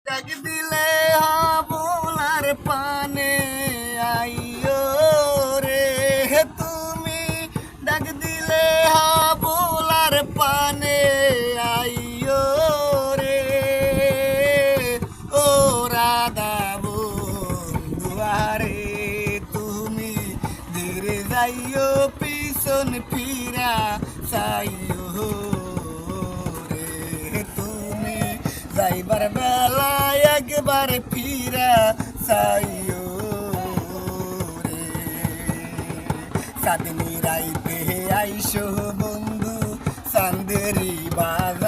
ডাক দিলে হাবুলার পানে আইও রে তুমি ডাক দিলে হাবুলার পানে আইও রে ও রাধা বন্ধুয়ারে তুমি ধীরে যাইও পিছন ফিরা চাইও যাইবার বেলায় একবার ফিরা চাইও রে চাঁদনি রাইতে আইসো বন্ধু চাঁদেরি বাজার